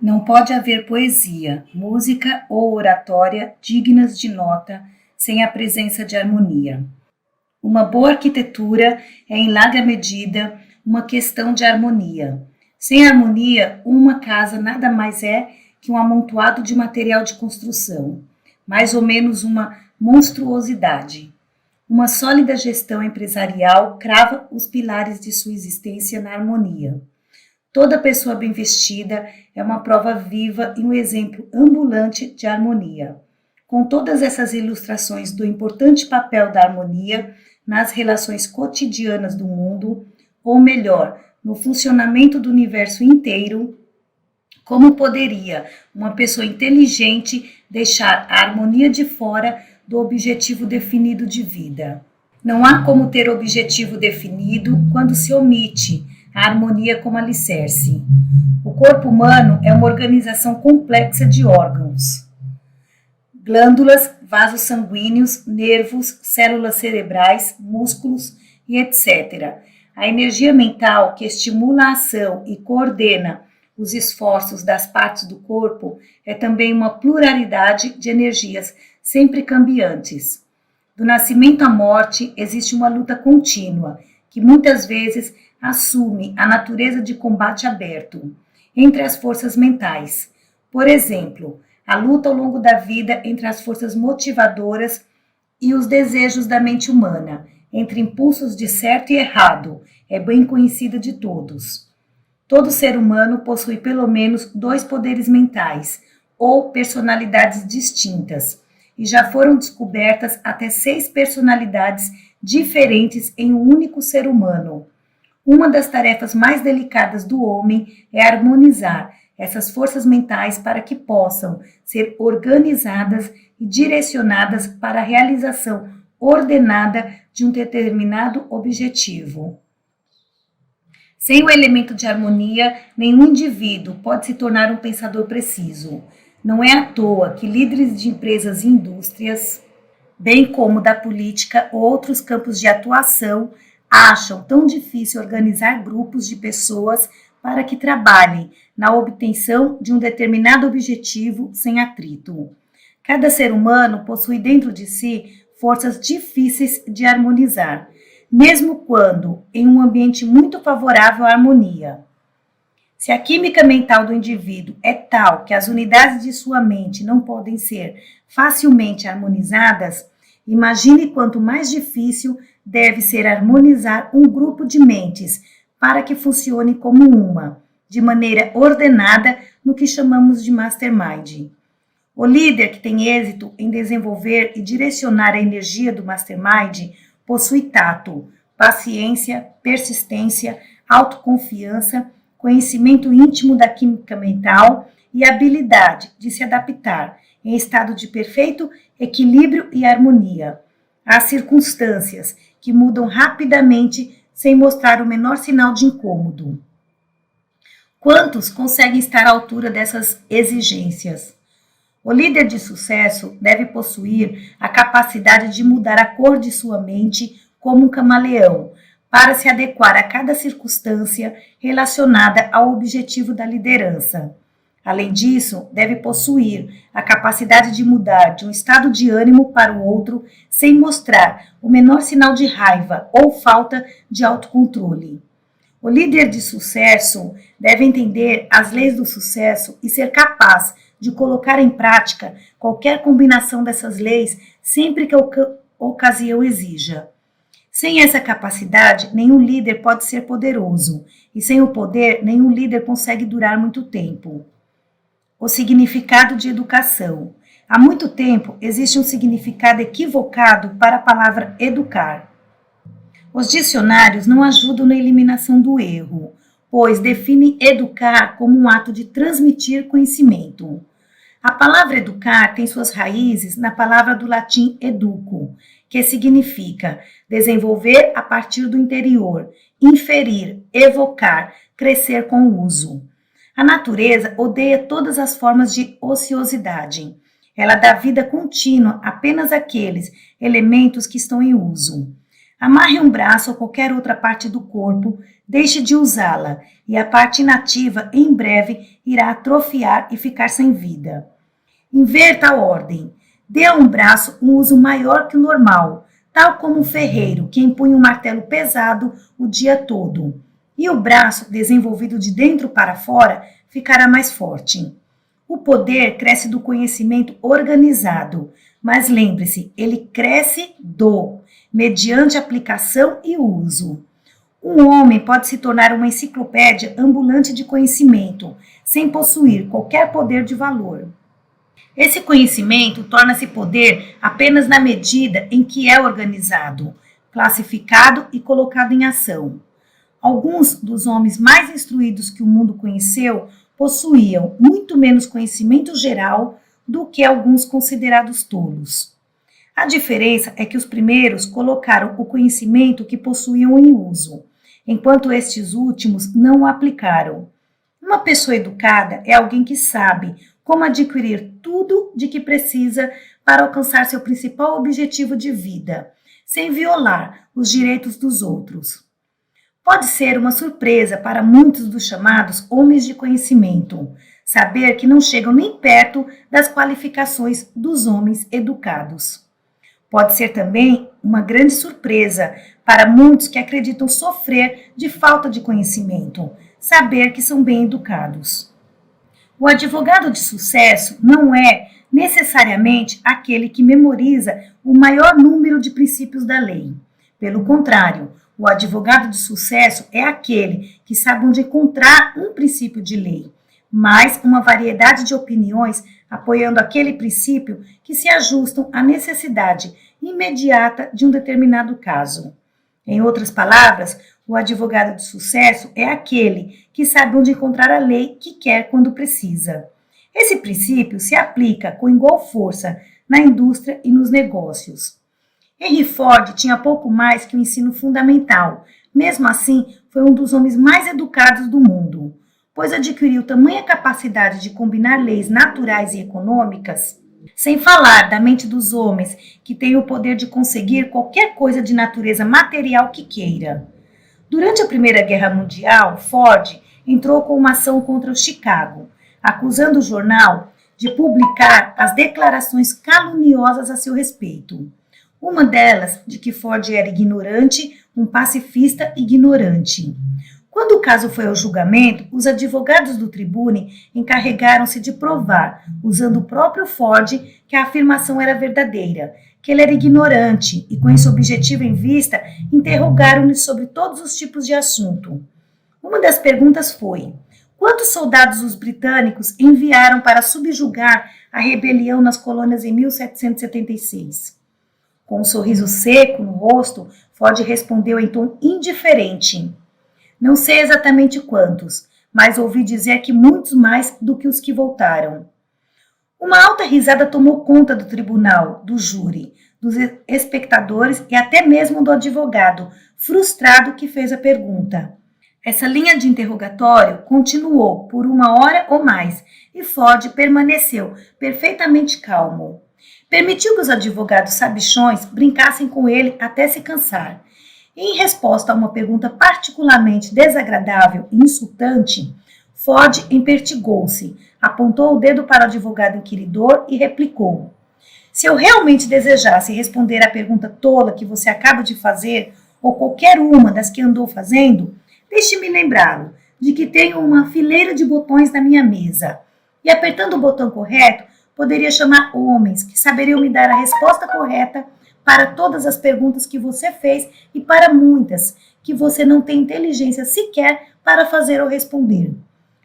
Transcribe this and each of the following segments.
Não pode haver poesia, música ou oratória dignas de nota sem a presença de harmonia. Uma boa arquitetura é, em larga medida, uma questão de harmonia. Sem harmonia, uma casa nada mais é que um amontoado de material de construção, mais ou menos uma monstruosidade. Uma sólida gestão empresarial crava os pilares de sua existência na harmonia. Toda pessoa bem vestida é uma prova viva e um exemplo ambulante de harmonia. Com todas essas ilustrações do importante papel da harmonia nas relações cotidianas do mundo, ou melhor, no funcionamento do universo inteiro, como poderia uma pessoa inteligente deixar a harmonia de fora do objetivo definido de vida? Não há como ter objetivo definido quando se omite a harmonia como alicerce. O corpo humano é uma organização complexa de órgãos, glândulas, vasos sanguíneos, nervos, células cerebrais, músculos e etc. A energia mental que estimula a ação e coordena os esforços das partes do corpo é também uma pluralidade de energias sempre cambiantes. Do nascimento à morte existe uma luta contínua, que muitas vezes assume a natureza de combate aberto entre as forças mentais. Por exemplo, a luta ao longo da vida entre as forças motivadoras e os desejos da mente humana, entre impulsos de certo e errado, é bem conhecida de todos. Todo ser humano possui pelo menos 2 poderes mentais, ou personalidades distintas, e já foram descobertas até 6 personalidades diferentes em um único ser humano. Uma das tarefas mais delicadas do homem é harmonizar essas forças mentais para que possam ser organizadas e direcionadas para a realização ordenada de um determinado objetivo. Sem o elemento de harmonia, nenhum indivíduo pode se tornar um pensador preciso. Não é à toa que líderes de empresas e indústrias, bem como da política ou outros campos de atuação, acham tão difícil organizar grupos de pessoas para que trabalhem na obtenção de um determinado objetivo sem atrito. Cada ser humano possui dentro de si forças difíceis de harmonizar, mesmo quando em um ambiente muito favorável à harmonia. Se a química mental do indivíduo é tal que as unidades de sua mente não podem ser facilmente harmonizadas, imagine quanto mais difícil deve ser harmonizar um grupo de mentes para que funcione como uma, de maneira ordenada no que chamamos de mastermind. O líder que tem êxito em desenvolver e direcionar a energia do mastermind possui tato, paciência, persistência, autoconfiança, conhecimento íntimo da química mental e habilidade de se adaptar em estado de perfeito equilíbrio e harmonia às circunstâncias que mudam rapidamente sem mostrar o menor sinal de incômodo. Quantos conseguem estar à altura dessas exigências? O líder de sucesso deve possuir a capacidade de mudar a cor de sua mente como um camaleão, para se adequar a cada circunstância relacionada ao objetivo da liderança. Além disso, deve possuir a capacidade de mudar de um estado de ânimo para o outro sem mostrar o menor sinal de raiva ou falta de autocontrole. O líder de sucesso deve entender as leis do sucesso e ser capaz de colocar em prática qualquer combinação dessas leis sempre que a ocasião exija. Sem essa capacidade, nenhum líder pode ser poderoso, e sem o poder, nenhum líder consegue durar muito tempo. O significado de educação. Há muito tempo existe um significado equivocado para a palavra educar. Os dicionários não ajudam na eliminação do erro, pois definem educar como um ato de transmitir conhecimento. A palavra educar tem suas raízes na palavra do latim educo, que significa desenvolver a partir do interior, inferir, evocar, crescer com o uso. A natureza odeia todas as formas de ociosidade. Ela dá vida contínua apenas àqueles elementos que estão em uso. Amarre um braço ou qualquer outra parte do corpo, deixe de usá-la e a parte inativa em breve irá atrofiar e ficar sem vida. Inverta a ordem. Dê a um braço um uso maior que o normal, tal como um ferreiro que empunha um martelo pesado o dia todo. E o braço, desenvolvido de dentro para fora, ficará mais forte. O poder cresce do conhecimento organizado, mas lembre-se, ele cresce mediante aplicação e uso. Um homem pode se tornar uma enciclopédia ambulante de conhecimento, sem possuir qualquer poder de valor. Esse conhecimento torna-se poder apenas na medida em que é organizado, classificado e colocado em ação. Alguns dos homens mais instruídos que o mundo conheceu possuíam muito menos conhecimento geral do que alguns considerados tolos. A diferença é que os primeiros colocaram o conhecimento que possuíam em uso, enquanto estes últimos não o aplicaram. Uma pessoa educada é alguém que sabe como adquirir tudo de que precisa para alcançar seu principal objetivo de vida, sem violar os direitos dos outros. Pode ser uma surpresa para muitos dos chamados homens de conhecimento, saber que não chegam nem perto das qualificações dos homens educados. Pode ser também uma grande surpresa para muitos que acreditam sofrer de falta de conhecimento, saber que são bem educados. O advogado de sucesso não é necessariamente aquele que memoriza o maior número de princípios da lei. Pelo contrário, o advogado de sucesso é aquele que sabe onde encontrar um princípio de lei, mas uma variedade de opiniões apoiando aquele princípio que se ajustam à necessidade imediata de um determinado caso. Em outras palavras, o advogado de sucesso é aquele que sabe onde encontrar a lei que quer quando precisa. Esse princípio se aplica com igual força na indústria e nos negócios. Henry Ford tinha pouco mais que o ensino fundamental. Mesmo assim, foi um dos homens mais educados do mundo, pois adquiriu tamanha capacidade de combinar leis naturais e econômicas, sem falar da mente dos homens que têm o poder de conseguir qualquer coisa de natureza material que queira. Durante a Primeira Guerra Mundial, Ford entrou com uma ação contra o Chicago, acusando o jornal de publicar as declarações caluniosas a seu respeito. Uma delas de que Ford era ignorante, um pacifista ignorante. Quando o caso foi ao julgamento, os advogados do tribune encarregaram-se de provar, usando o próprio Ford, que a afirmação era verdadeira, que ele era ignorante e, com esse objetivo em vista, interrogaram-no sobre todos os tipos de assunto. Uma das perguntas foi: quantos soldados os britânicos enviaram para subjugar a rebelião nas colônias em 1776? Com um sorriso seco no rosto, Ford respondeu em tom indiferente: não sei exatamente quantos, mas ouvi dizer que muitos mais do que os que voltaram. Uma alta risada tomou conta do tribunal, do júri, dos espectadores e até mesmo do advogado, frustrado que fez a pergunta. Essa linha de interrogatório continuou por 1 hora ou mais e Ford permaneceu perfeitamente calmo. Permitiu que os advogados sabichões brincassem com ele até se cansar. E, em resposta a uma pergunta particularmente desagradável e insultante, Ford empertigou-se, apontou o dedo para o advogado inquiridor e replicou: se eu realmente desejasse responder à pergunta tola que você acaba de fazer, ou qualquer uma das que andou fazendo, deixe-me lembrá-lo de que tenho uma fileira de botões na minha mesa. E apertando o botão correto, poderia chamar homens que saberiam me dar a resposta correta para todas as perguntas que você fez e para muitas que você não tem inteligência sequer para fazer ou responder.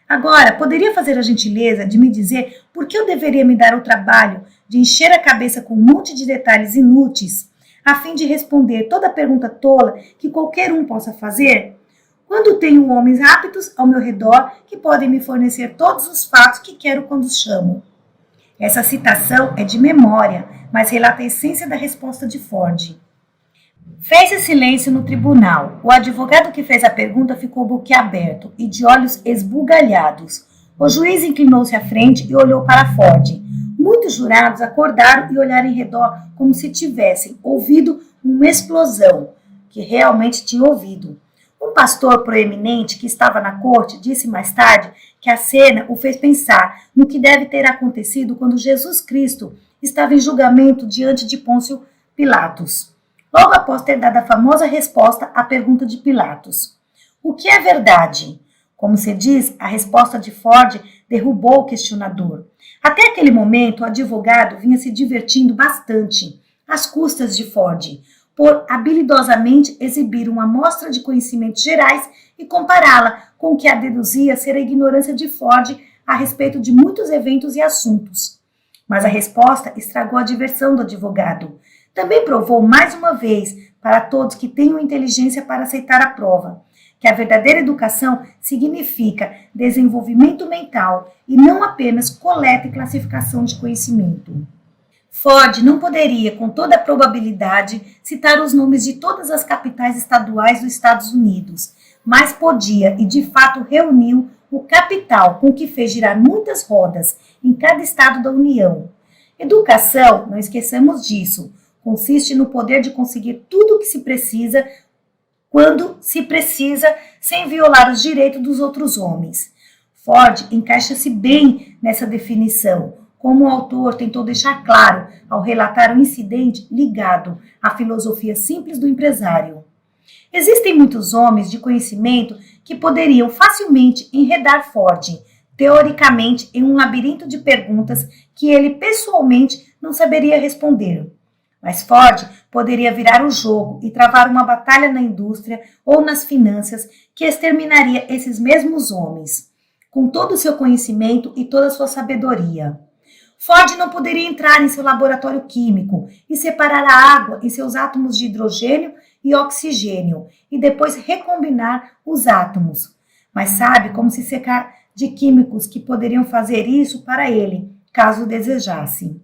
Agora, poderia fazer a gentileza de me dizer por que eu deveria me dar o trabalho de encher a cabeça com um monte de detalhes inúteis, a fim de responder toda pergunta tola que qualquer um possa fazer, quando tenho homens aptos ao meu redor que podem me fornecer todos os fatos que quero quando os chamo? Essa citação é de memória, mas relata a essência da resposta de Ford. Fez-se silêncio no tribunal. O advogado que fez a pergunta ficou boquiaberto e de olhos esbugalhados. O juiz inclinou-se à frente e olhou para Ford. Muitos jurados acordaram e olharam em redor como se tivessem ouvido uma explosão, que realmente tinha ouvido. Um pastor proeminente que estava na corte disse mais tarde que a cena o fez pensar no que deve ter acontecido quando Jesus Cristo estava em julgamento diante de Pôncio Pilatos, logo após ter dado a famosa resposta à pergunta de Pilatos: o que é verdade? Como se diz, a resposta de Ford derrubou o questionador. Até aquele momento, o advogado vinha se divertindo bastante, às custas de Ford, por habilidosamente exibir uma amostra de conhecimentos gerais e compará-la com o que a deduzia ser a ignorância de Ford a respeito de muitos eventos e assuntos. Mas a resposta estragou a diversão do advogado. Também provou mais uma vez, para todos que tenham inteligência para aceitar a prova, que a verdadeira educação significa desenvolvimento mental e não apenas coleta e classificação de conhecimento. Ford não poderia, com toda a probabilidade, citar os nomes de todas as capitais estaduais dos Estados Unidos, mas podia e de fato reuniu o capital com que fez girar muitas rodas em cada estado da União. Educação, não esqueçamos disso, consiste no poder de conseguir tudo o que se precisa, quando se precisa, sem violar os direitos dos outros homens. Ford encaixa-se bem nessa definição, como o autor tentou deixar claro ao relatar um incidente ligado à filosofia simples do empresário. Existem muitos homens de conhecimento que poderiam facilmente enredar Ford, teoricamente, em um labirinto de perguntas que ele pessoalmente não saberia responder. Mas Ford poderia virar o jogo e travar uma batalha na indústria ou nas finanças que exterminaria esses mesmos homens, com todo o seu conhecimento e toda a sua sabedoria. Ford não poderia entrar em seu laboratório químico e separar a água em seus átomos de hidrogênio e oxigênio e depois recombinar os átomos. Mas sabe como se cercar de químicos que poderiam fazer isso para ele, caso desejasse.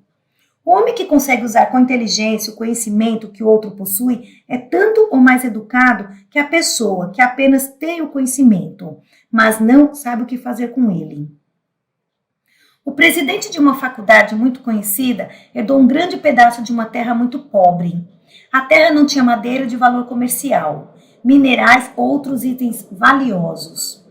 O homem que consegue usar com inteligência o conhecimento que o outro possui é tanto ou mais educado que a pessoa que apenas tem o conhecimento, mas não sabe o que fazer com ele. O presidente de uma faculdade muito conhecida herdou um grande pedaço de uma terra muito pobre. A terra não tinha madeira de valor comercial, minerais ou outros itens valiosos.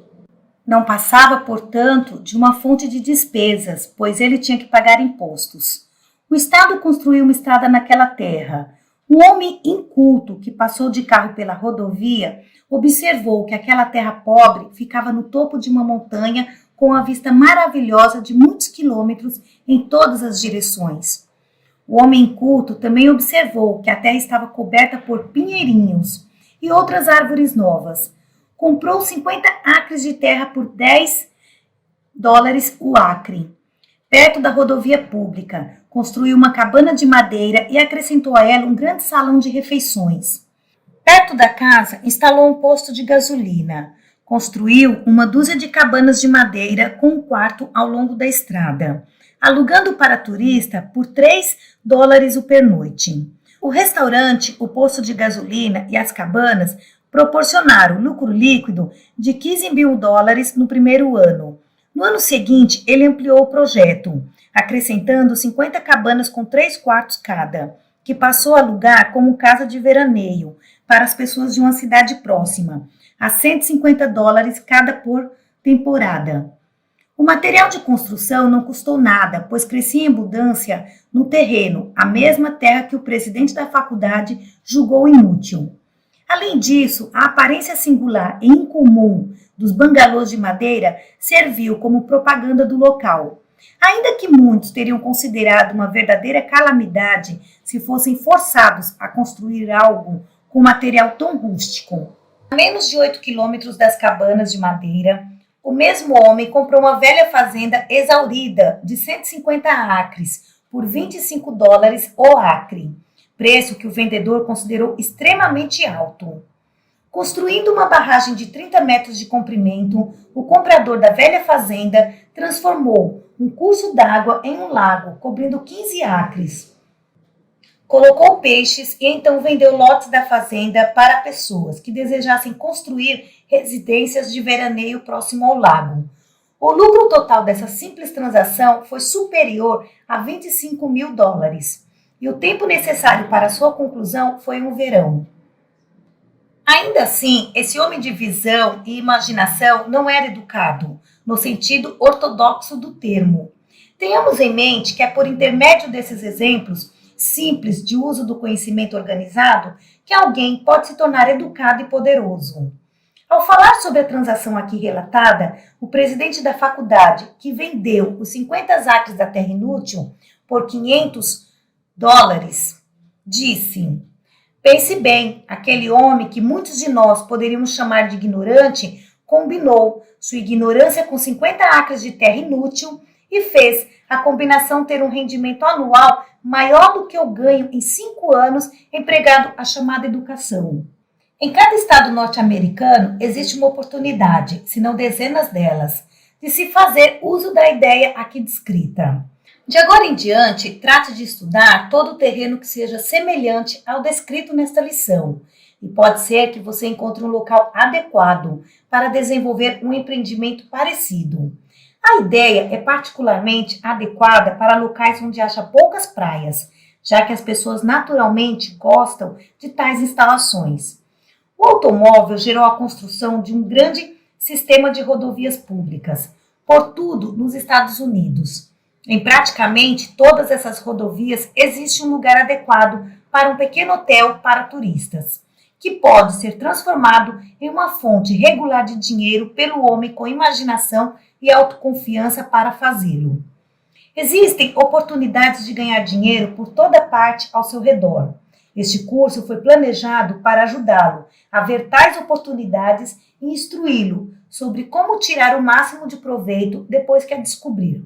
Não passava, portanto, de uma fonte de despesas, pois ele tinha que pagar impostos. O Estado construiu uma estrada naquela terra. Um homem inculto que passou de carro pela rodovia observou que aquela terra pobre ficava no topo de uma montanha com a vista maravilhosa de muitos quilômetros em todas as direções. O homem inculto também observou que a terra estava coberta por pinheirinhos e outras árvores novas. Comprou 50 acres de terra por $10 o acre, perto da rodovia pública. Construiu uma cabana de madeira e acrescentou a ela um grande salão de refeições. Perto da casa, instalou um posto de gasolina. Construiu uma dúzia de cabanas de madeira com um quarto ao longo da estrada, alugando para turista por $3 o pernoite. O restaurante, o posto de gasolina e as cabanas proporcionaram lucro líquido de $15 mil no primeiro ano. No ano seguinte, ele ampliou o projeto, acrescentando 50 cabanas com 3 quartos cada, que passou a alugar como casa de veraneio para as pessoas de uma cidade próxima, a $150 cada por temporada. O material de construção não custou nada, pois crescia em abundância no terreno, a mesma terra que o presidente da faculdade julgou inútil. Além disso, a aparência singular e incomum dos bangalôs de madeira serviu como propaganda do local. Ainda que muitos teriam considerado uma verdadeira calamidade se fossem forçados a construir algo com material tão rústico. A menos de 8 quilômetros das cabanas de madeira, o mesmo homem comprou uma velha fazenda exaurida de 150 acres por $25 o acre, preço que o vendedor considerou extremamente alto. Construindo uma barragem de 30 metros de comprimento, o comprador da velha fazenda transformou um curso d'água em um lago, cobrindo 15 acres. Colocou peixes e então vendeu lotes da fazenda para pessoas que desejassem construir residências de veraneio próximo ao lago. O lucro total dessa simples transação foi superior a $25 mil, e o tempo necessário para sua conclusão foi um verão. Ainda assim, esse homem de visão e imaginação não era educado, no sentido ortodoxo do termo. Tenhamos em mente que é por intermédio desses exemplos simples de uso do conhecimento organizado que alguém pode se tornar educado e poderoso. Ao falar sobre a transação aqui relatada, o presidente da faculdade, que vendeu os 50 acres da terra inútil por US$ 500, disse: pense bem, aquele homem que muitos de nós poderíamos chamar de ignorante, combinou sua ignorância com 50 acres de terra inútil e fez a combinação ter um rendimento anual maior do que o ganho em 5 anos empregado à chamada educação. Em cada estado norte-americano existe uma oportunidade, se não dezenas delas, de se fazer uso da ideia aqui descrita. De agora em diante, trate de estudar todo o terreno que seja semelhante ao descrito nesta lição. E pode ser que você encontre um local adequado para desenvolver um empreendimento parecido. A ideia é particularmente adequada para locais onde haja poucas praias, já que as pessoas naturalmente gostam de tais instalações. O automóvel gerou a construção de um grande sistema de rodovias públicas, por tudo nos Estados Unidos. Em praticamente todas essas rodovias existe um lugar adequado para um pequeno hotel para turistas, que pode ser transformado em uma fonte regular de dinheiro pelo homem com imaginação e autoconfiança para fazê-lo. Existem oportunidades de ganhar dinheiro por toda parte ao seu redor. Este curso foi planejado para ajudá-lo a ver tais oportunidades e instruí-lo sobre como tirar o máximo de proveito depois que a descobrir.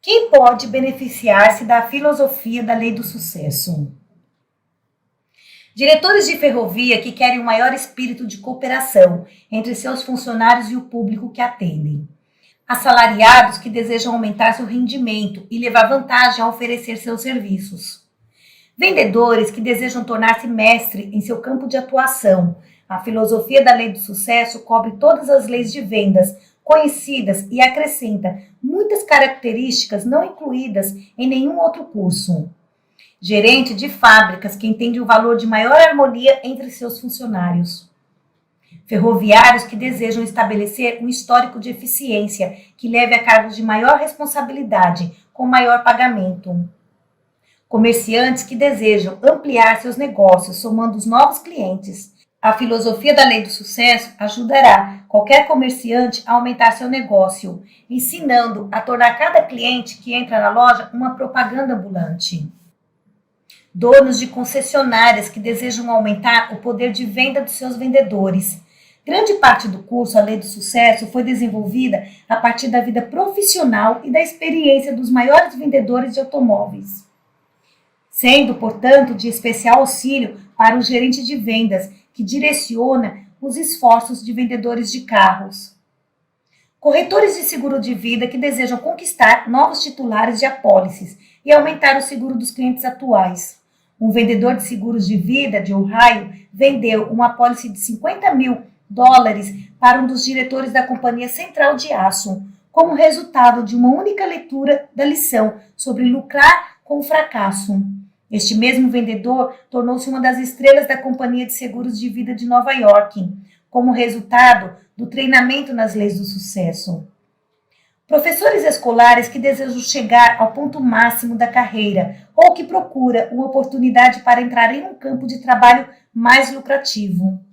Quem pode beneficiar-se da filosofia da lei do sucesso? Diretores de ferrovia que querem um maior espírito de cooperação entre seus funcionários e o público que atendem. Assalariados que desejam aumentar seu rendimento e levar vantagem a oferecer seus serviços. Vendedores que desejam tornar-se mestre em seu campo de atuação. A filosofia da lei do sucesso cobre todas as leis de vendas conhecidas e acrescenta muitas características não incluídas em nenhum outro curso. Gerente de fábricas que entende o valor de maior harmonia entre seus funcionários. Ferroviários que desejam estabelecer um histórico de eficiência que leve a cargos de maior responsabilidade, com maior pagamento. Comerciantes que desejam ampliar seus negócios, somando os novos clientes. A filosofia da lei do sucesso ajudará qualquer comerciante a aumentar seu negócio, ensinando a tornar cada cliente que entra na loja uma propaganda ambulante. Donos de concessionárias que desejam aumentar o poder de venda dos seus vendedores. Grande parte do curso A Lei do Sucesso foi desenvolvida a partir da vida profissional e da experiência dos maiores vendedores de automóveis, sendo, portanto, de especial auxílio para o gerente de vendas, que direciona os esforços de vendedores de carros. Corretores de seguro de vida que desejam conquistar novos titulares de apólices e aumentar o seguro dos clientes atuais. Um vendedor de seguros de vida de Ohio vendeu uma apólice de $50.000 para um dos diretores da Companhia Central de Aço, como resultado de uma única leitura da lição sobre lucrar com o fracasso. Este mesmo vendedor tornou-se uma das estrelas da Companhia de Seguros de Vida de Nova York, como resultado do treinamento nas leis do sucesso. Professores escolares que desejam chegar ao ponto máximo da carreira ou que procuram uma oportunidade para entrar em um campo de trabalho mais lucrativo.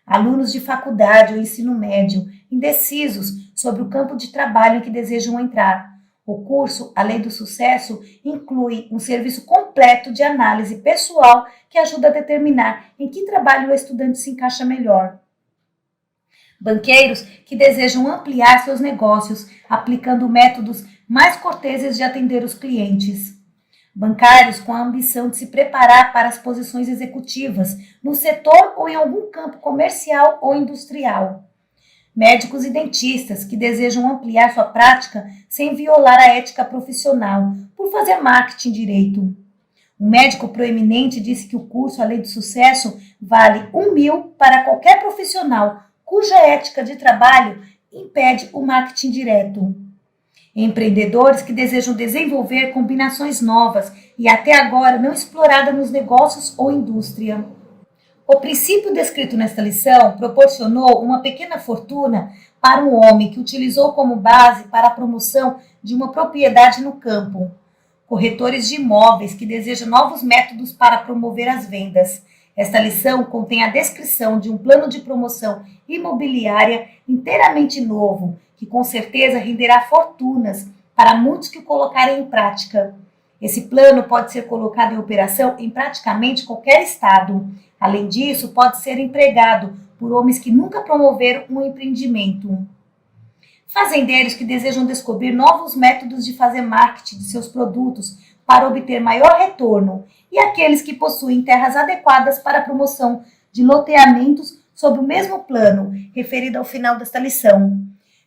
Alunos de faculdade ou ensino médio, indecisos sobre o campo de trabalho em que desejam entrar. O curso A Lei do Sucesso inclui um serviço completo de análise pessoal que ajuda a determinar em que trabalho o estudante se encaixa melhor. Banqueiros que desejam ampliar seus negócios aplicando métodos mais corteses de atender os clientes. Bancários com a ambição de se preparar para as posições executivas no setor ou em algum campo comercial ou industrial. Médicos e dentistas que desejam ampliar sua prática sem violar a ética profissional, por fazer marketing direito. Um médico proeminente disse que o curso A Lei do Sucesso vale $1.000 para qualquer profissional cuja ética de trabalho impede o marketing direto. Empreendedores que desejam desenvolver combinações novas e até agora não exploradas nos negócios ou indústria. O princípio descrito nesta lição proporcionou uma pequena fortuna para um homem que utilizou como base para a promoção de uma propriedade no campo. Corretores de imóveis que desejam novos métodos para promover as vendas. Esta lição contém a descrição de um plano de promoção imobiliária inteiramente novo, que com certeza renderá fortunas para muitos que o colocarem em prática. Esse plano pode ser colocado em operação em praticamente qualquer estado. Além disso, pode ser empregado por homens que nunca promoveram um empreendimento. Fazendeiros que desejam descobrir novos métodos de fazer marketing de seus produtos para obter maior retorno e aqueles que possuem terras adequadas para a promoção de loteamentos sob o mesmo plano, referido ao final desta lição.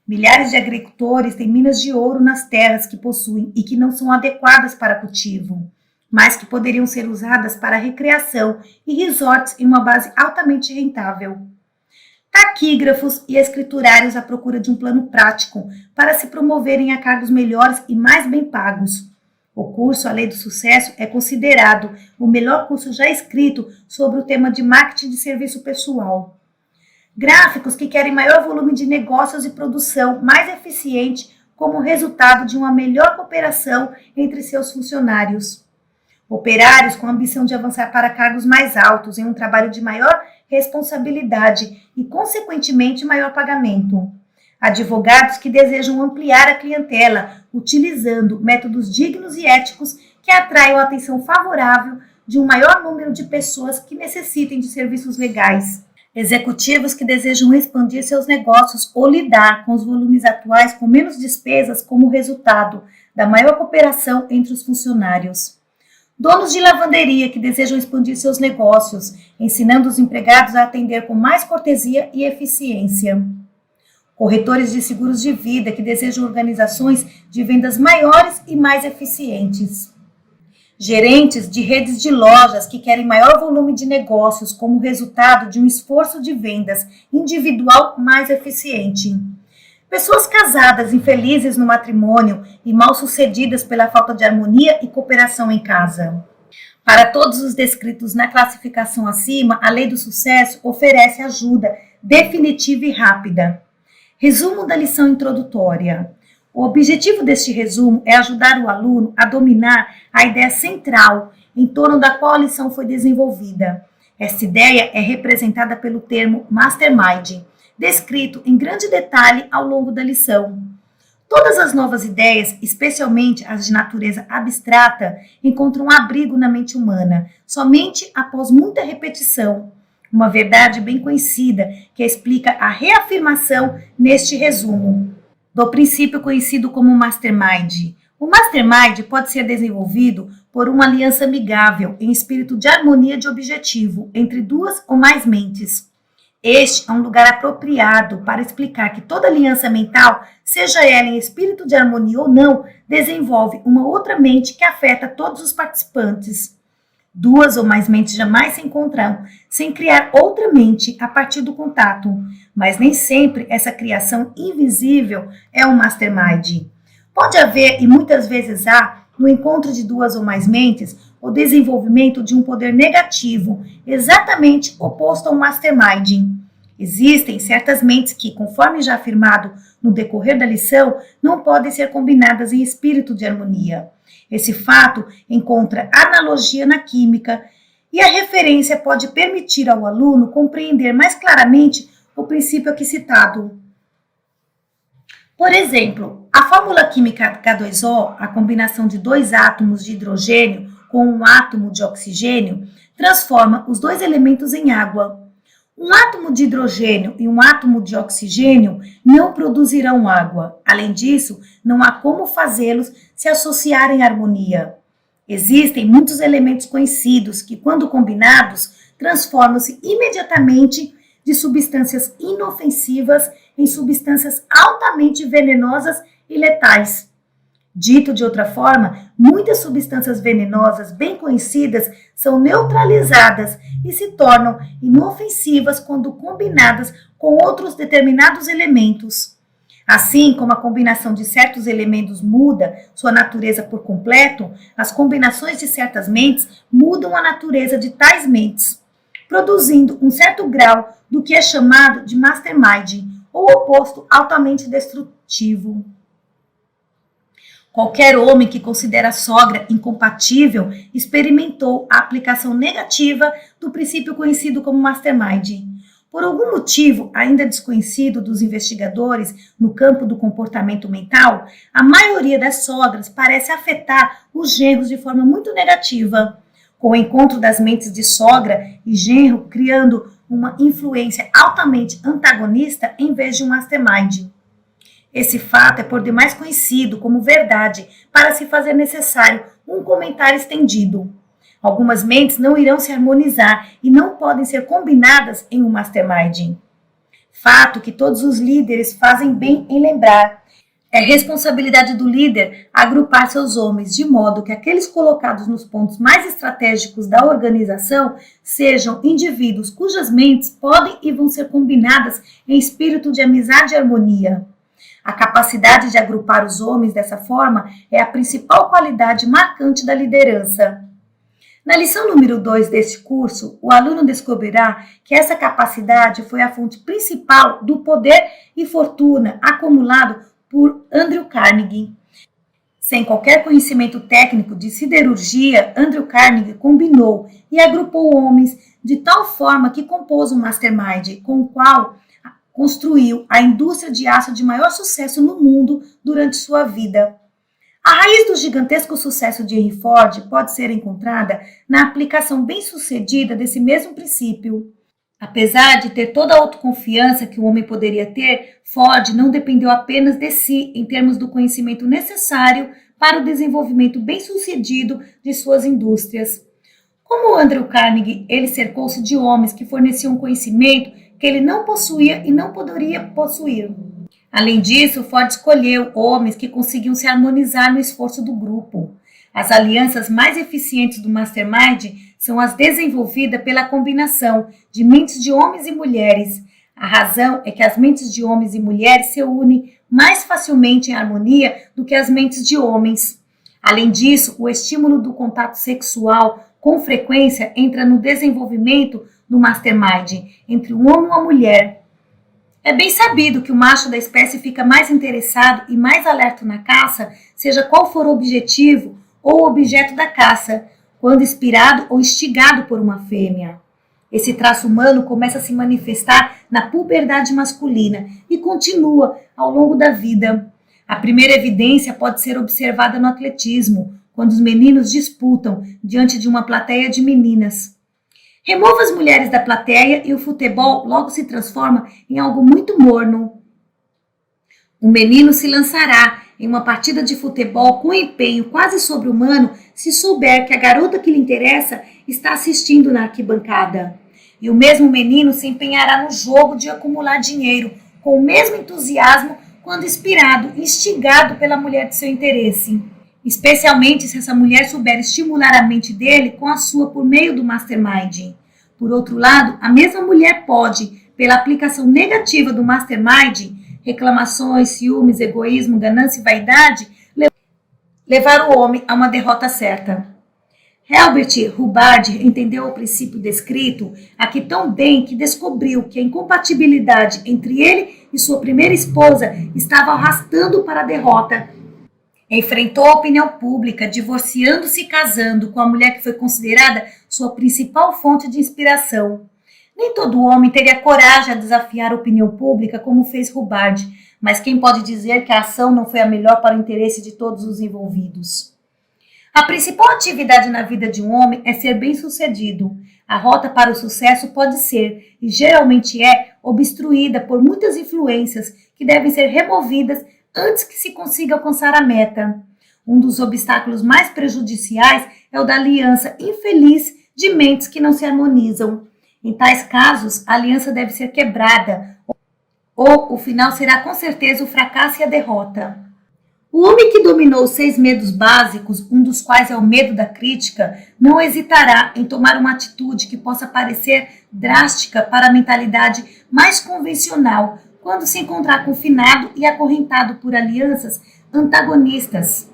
Milhares de agricultores têm minas de ouro nas terras que possuem e que não são adequadas para cultivo, mas que poderiam ser usadas para recreação e resorts em uma base altamente rentável. Taquígrafos e escriturários à procura de um plano prático para se promoverem a cargos melhores e mais bem pagos. O curso A Lei do Sucesso é considerado o melhor curso já escrito sobre o tema de marketing de serviço pessoal. Gráficos que querem maior volume de negócios e produção mais eficiente como resultado de uma melhor cooperação entre seus funcionários. Operários com a ambição de avançar para cargos mais altos em um trabalho de maior responsabilidade e, consequentemente, maior pagamento. Advogados que desejam ampliar a clientela, utilizando métodos dignos e éticos que atraiam a atenção favorável de um maior número de pessoas que necessitem de serviços legais. Executivos que desejam expandir seus negócios ou lidar com os volumes atuais com menos despesas como resultado da maior cooperação entre os funcionários. Donos de lavanderia que desejam expandir seus negócios, ensinando os empregados a atender com mais cortesia e eficiência. Corretores de seguros de vida que desejam organizações de vendas maiores e mais eficientes. Gerentes de redes de lojas que querem maior volume de negócios como resultado de um esforço de vendas individual mais eficiente. Pessoas casadas infelizes no matrimônio e mal-sucedidas pela falta de harmonia e cooperação em casa. Para todos os descritos na classificação acima, a Lei do Sucesso oferece ajuda definitiva e rápida. Resumo da lição introdutória. O objetivo deste resumo é ajudar o aluno a dominar a ideia central em torno da qual a lição foi desenvolvida. Esta ideia é representada pelo termo mastermind, descrito em grande detalhe ao longo da lição. Todas as novas ideias, especialmente as de natureza abstrata, encontram abrigo na mente humana, somente após muita repetição. Uma verdade bem conhecida que explica a reafirmação neste resumo do princípio conhecido como mastermind. O mastermind pode ser desenvolvido por uma aliança amigável em espírito de harmonia de objetivo entre duas ou mais mentes. Este é um lugar apropriado para explicar que toda aliança mental, seja ela em espírito de harmonia ou não, desenvolve uma outra mente que afeta todos os participantes. Duas ou mais mentes jamais se encontram sem criar outra mente a partir do contato, mas nem sempre essa criação invisível é um mastermind. Pode haver, e muitas vezes há, no encontro de duas ou mais mentes, o desenvolvimento de um poder negativo, exatamente oposto ao mastermind. Existem certas mentes que, conforme já afirmado no decorrer da lição, não podem ser combinadas em espírito de harmonia. Esse fato encontra analogia na química e a referência pode permitir ao aluno compreender mais claramente o princípio aqui citado. Por exemplo, a fórmula química H2O, a combinação de dois átomos de hidrogênio com um átomo de oxigênio, transforma os dois elementos em água. Um átomo de hidrogênio e um átomo de oxigênio não produzirão água. Além disso, não há como fazê-los se associarem em harmonia. Existem muitos elementos conhecidos que, quando combinados, transformam-se imediatamente de substâncias inofensivas em substâncias altamente venenosas e letais. Dito de outra forma, muitas substâncias venenosas bem conhecidas são neutralizadas e se tornam inofensivas quando combinadas com outros determinados elementos. Assim como a combinação de certos elementos muda sua natureza por completo, as combinações de certas mentes mudam a natureza de tais mentes. produzindo um certo grau do que é chamado de mastermind, ou oposto altamente destrutivo. Qualquer homem que considera a sogra incompatível experimentou a aplicação negativa do princípio conhecido como mastermind. Por algum motivo ainda desconhecido dos investigadores no campo do comportamento mental, a maioria das sogras parece afetar os genros de forma muito negativa, com o encontro das mentes de sogra e genro criando uma influência altamente antagonista em vez de um mastermind. Esse fato é por demais conhecido como verdade para se fazer necessário um comentário estendido. Algumas mentes não irão se harmonizar e não podem ser combinadas em um mastermind. Fato que todos os líderes fazem bem em lembrar. É responsabilidade do líder agrupar seus homens de modo que aqueles colocados nos pontos mais estratégicos da organização sejam indivíduos cujas mentes podem e vão ser combinadas em espírito de amizade e harmonia. A capacidade de agrupar os homens dessa forma é a principal qualidade marcante da liderança. Na lição número 2 deste curso, o aluno descobrirá que essa capacidade foi a fonte principal do poder e fortuna acumulado por Andrew Carnegie. Sem qualquer conhecimento técnico de siderurgia, Andrew Carnegie combinou e agrupou homens de tal forma que compôs um mastermind com o qual construiu a indústria de aço de maior sucesso no mundo durante sua vida. A raiz do gigantesco sucesso de Henry Ford pode ser encontrada na aplicação bem-sucedida desse mesmo princípio. Apesar de ter toda a autoconfiança que o homem poderia ter, Ford não dependeu apenas de si em termos do conhecimento necessário para o desenvolvimento bem-sucedido de suas indústrias. Como Andrew Carnegie, ele cercou-se de homens que forneciam conhecimento que ele não possuía e não poderia possuir. Além disso, Ford escolheu homens que conseguiam se harmonizar no esforço do grupo. As alianças mais eficientes do Mastermind são as desenvolvidas pela combinação de mentes de homens e mulheres. A razão é que as mentes de homens e mulheres se unem mais facilmente em harmonia do que as mentes de homens. Além disso, o estímulo do contato sexual com frequência entra no desenvolvimento do Mastermind entre um homem e uma mulher. É bem sabido que o macho da espécie fica mais interessado e mais alerta na caça, seja qual for o objetivo ou o objeto da caça, quando inspirado ou instigado por uma fêmea. Esse traço humano começa a se manifestar na puberdade masculina e continua ao longo da vida. A primeira evidência pode ser observada no atletismo, quando os meninos disputam diante de uma plateia de meninas. Remova as mulheres da plateia e o futebol logo se transforma em algo muito morno. Um menino se lançará em uma partida de futebol com empenho quase sobre-humano se souber que a garota que lhe interessa está assistindo na arquibancada. E o mesmo menino se empenhará no jogo de acumular dinheiro com o mesmo entusiasmo quando inspirado e instigado pela mulher de seu interesse. Especialmente se essa mulher souber estimular a mente dele com a sua por meio do mastermind. Por outro lado, a mesma mulher pode, pela aplicação negativa do mastermind, reclamações, ciúmes, egoísmo, ganância e vaidade, levar o homem a uma derrota certa. Herbert Hubbard entendeu o princípio descrito aqui tão bem que descobriu que a incompatibilidade entre ele e sua primeira esposa estava arrastando para a derrota. Enfrentou a opinião pública, divorciando-se e casando com a mulher que foi considerada sua principal fonte de inspiração. Nem todo homem teria coragem a desafiar a opinião pública como fez Hubbard, mas quem pode dizer que a ação não foi a melhor para o interesse de todos os envolvidos? A principal atividade na vida de um homem é ser bem-sucedido. A rota para o sucesso pode ser, e geralmente é, obstruída por muitas influências que devem ser removidas antes que se consiga alcançar a meta. Um dos obstáculos mais prejudiciais é o da aliança infeliz de mentes que não se harmonizam. Em tais casos, a aliança deve ser quebrada, ou o final será com certeza o fracasso e a derrota. O homem que dominou os 6 medos básicos, um dos quais é o medo da crítica, não hesitará em tomar uma atitude que possa parecer drástica para a mentalidade mais convencional, quando se encontrar confinado e acorrentado por alianças antagonistas,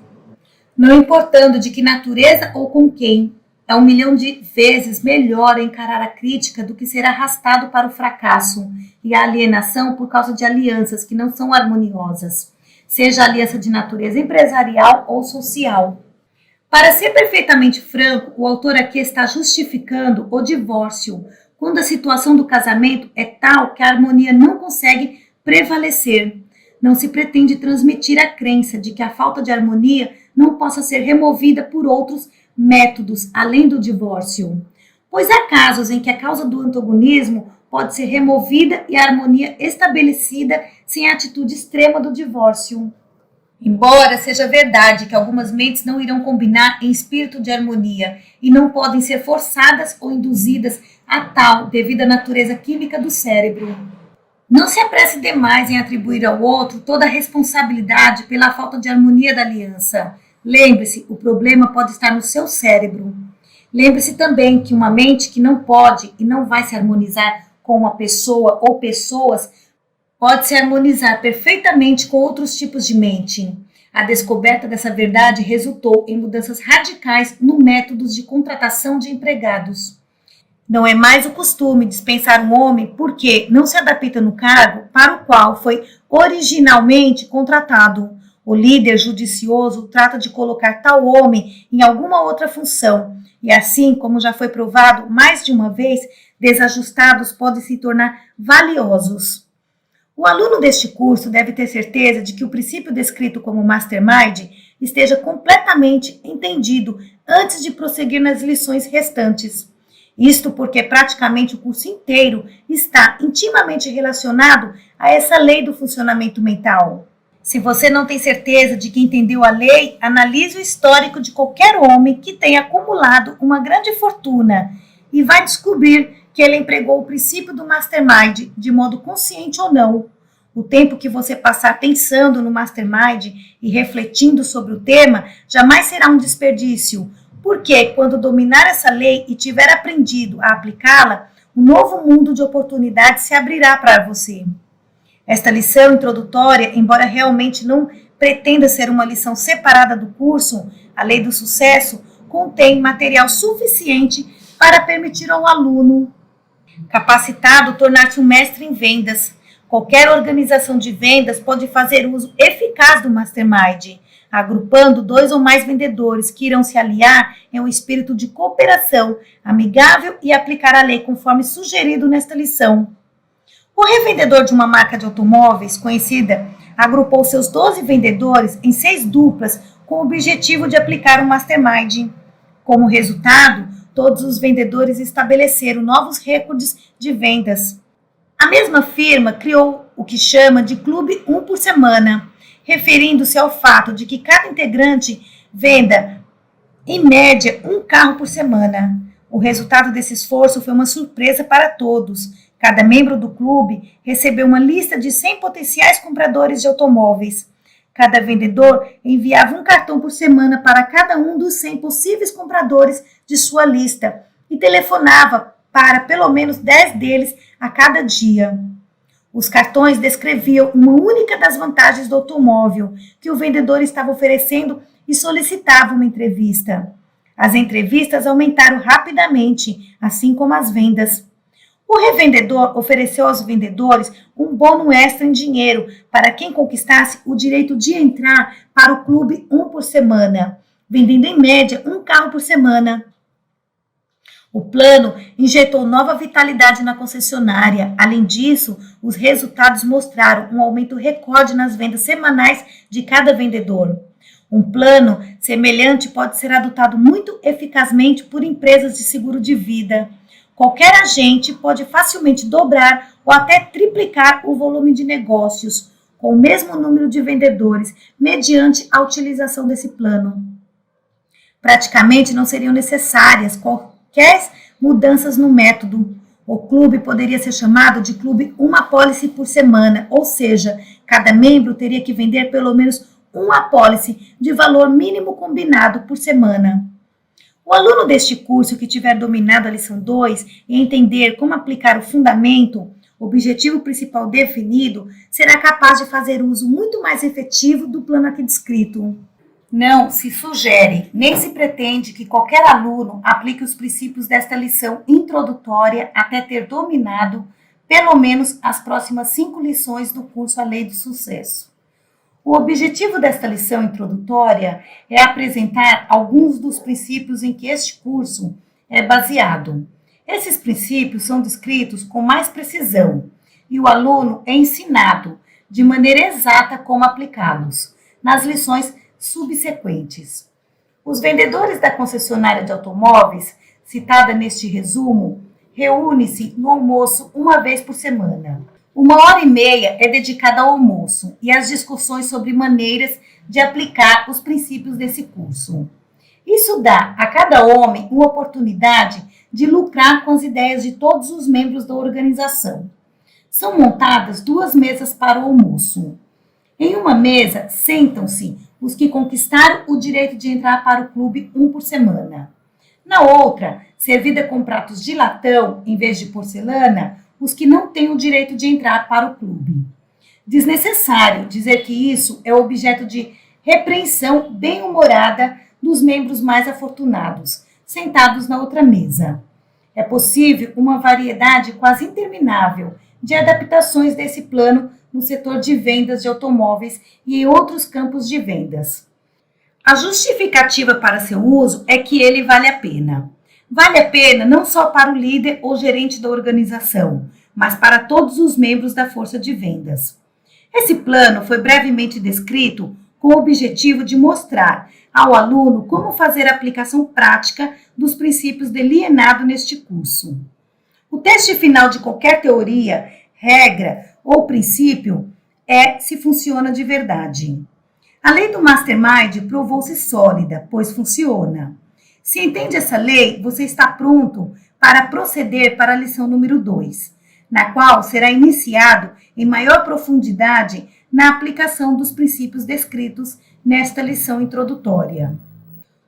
não importando de que natureza ou com quem. É 1 milhão de vezes melhor encarar a crítica do que ser arrastado para o fracasso e a alienação por causa de alianças que não são harmoniosas, seja aliança de natureza empresarial ou social. Para ser perfeitamente franco, o autor aqui está justificando o divórcio, quando a situação do casamento é tal que a harmonia não consegue prevalecer. Não se pretende transmitir a crença de que a falta de harmonia não possa ser removida por outros métodos além do divórcio, pois há casos em que a causa do antagonismo pode ser removida e a harmonia estabelecida sem a atitude extrema do divórcio. Embora seja verdade que algumas mentes não irão combinar em espírito de harmonia e não podem ser forçadas ou induzidas a tal devido à natureza química do cérebro. Não se apresse demais em atribuir ao outro toda a responsabilidade pela falta de harmonia da aliança. Lembre-se, o problema pode estar no seu cérebro. Lembre-se também que uma mente que não pode e não vai se harmonizar com uma pessoa ou pessoas pode se harmonizar perfeitamente com outros tipos de mente. A descoberta dessa verdade resultou em mudanças radicais no métodos de contratação de empregados. Não é mais o costume dispensar um homem porque não se adapta no cargo para o qual foi originalmente contratado. O líder judicioso trata de colocar tal homem em alguma outra função, e assim, como já foi provado mais de uma vez, desajustados podem se tornar valiosos. O aluno deste curso deve ter certeza de que o princípio descrito como mastermind esteja completamente entendido antes de prosseguir nas lições restantes. Isto porque praticamente o curso inteiro está intimamente relacionado a essa lei do funcionamento mental. Se você não tem certeza de que entendeu a lei, analise o histórico de qualquer homem que tenha acumulado uma grande fortuna e vai descobrir que ele empregou o princípio do mastermind, de modo consciente ou não. O tempo que você passar pensando no mastermind e refletindo sobre o tema jamais será um desperdício, porque quando dominar essa lei e tiver aprendido a aplicá-la, um novo mundo de oportunidades se abrirá para você. Esta lição introdutória, embora realmente não pretenda ser uma lição separada do curso, a Lei do Sucesso contém material suficiente para permitir ao aluno capacitado tornar-se um mestre em vendas. Qualquer organização de vendas pode fazer uso eficaz do Mastermind, agrupando 2 ou mais vendedores que irão se aliar em um espírito de cooperação amigável e aplicar a lei conforme sugerido nesta lição. O revendedor de uma marca de automóveis conhecida agrupou seus 12 vendedores em 6 duplas com o objetivo de aplicar o Mastermind. Como resultado, todos os vendedores estabeleceram novos recordes de vendas. A mesma firma criou o que chama de Clube 1 por semana, referindo-se ao fato de que cada integrante venda, em média, 1 carro por semana. O resultado desse esforço foi uma surpresa para todos. Cada membro do clube recebeu uma lista de 100 potenciais compradores de automóveis. Cada vendedor enviava um cartão por semana para cada um dos 100 possíveis compradores de sua lista e telefonava para pelo menos 10 deles a cada dia. Os cartões descreviam uma única das vantagens do automóvel que o vendedor estava oferecendo e solicitava uma entrevista. As entrevistas aumentaram rapidamente, assim como as vendas. O revendedor ofereceu aos vendedores um bônus extra em dinheiro para quem conquistasse o direito de entrar para o clube 1 por semana, vendendo em média 1 carro por semana. O plano injetou nova vitalidade na concessionária. Além disso, os resultados mostraram um aumento recorde nas vendas semanais de cada vendedor. Um plano semelhante pode ser adotado muito eficazmente por empresas de seguro de vida. Qualquer agente pode facilmente dobrar ou até triplicar o volume de negócios com o mesmo número de vendedores mediante a utilização desse plano. Praticamente não seriam necessárias qualquer mudanças no método. O clube poderia ser chamado de clube 1 apólice por semana, ou seja, cada membro teria que vender pelo menos 1 apólice de valor mínimo combinado por semana. O aluno deste curso que tiver dominado a lição 2 e entender como aplicar o fundamento, objetivo principal definido, será capaz de fazer uso muito mais efetivo do plano aqui descrito. Não se sugere, nem se pretende que qualquer aluno aplique os princípios desta lição introdutória até ter dominado pelo menos as próximas 5 lições do curso A Lei do Sucesso. O objetivo desta lição introdutória é apresentar alguns dos princípios em que este curso é baseado. Esses princípios são descritos com mais precisão e o aluno é ensinado de maneira exata como aplicá-los nas lições subsequentes. Os vendedores da concessionária de automóveis, citada neste resumo, reúnem-se no almoço uma vez por semana. 1h30 é dedicada ao almoço e às discussões sobre maneiras de aplicar os princípios desse curso. Isso dá a cada homem uma oportunidade de lucrar com as ideias de todos os membros da organização. São montadas 2 mesas para o almoço. Em uma mesa, sentam-se os que conquistaram o direito de entrar para o clube 1 por semana. Na outra, servida com pratos de latão em vez de porcelana, os que não têm o direito de entrar para o clube. Desnecessário dizer que isso é objeto de repreensão bem-humorada dos membros mais afortunados, sentados na outra mesa. É possível uma variedade quase interminável de adaptações desse plano no setor de vendas de automóveis e em outros campos de vendas. A justificativa para seu uso é que ele vale a pena. Vale a pena não só para o líder ou gerente da organização, mas para todos os membros da força de vendas. Esse plano foi brevemente descrito com o objetivo de mostrar ao aluno como fazer a aplicação prática dos princípios delineados neste curso. O teste final de qualquer teoria, regra ou princípio é se funciona de verdade. A lei do Mastermind provou-se sólida, pois funciona. Se entende essa lei, você está pronto para proceder para a lição número 2, na qual será iniciado em maior profundidade na aplicação dos princípios descritos nesta lição introdutória.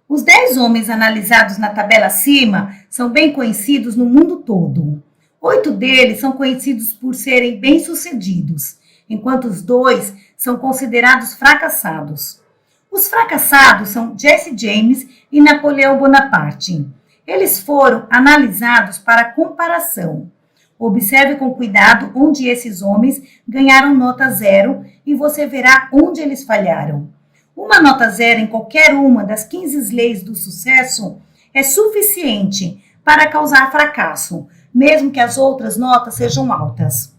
Os 10 homens analisados na tabela acima são bem conhecidos no mundo todo. 8 deles são conhecidos por serem bem-sucedidos, enquanto os 2 são considerados fracassados. Os fracassados são Jesse James e Napoleão Bonaparte. Eles foram analisados para comparação. Observe com cuidado onde esses homens ganharam nota 0 e você verá onde eles falharam. Uma nota 0 em qualquer uma das 15 leis do sucesso é suficiente para causar fracasso, mesmo que as outras notas sejam altas.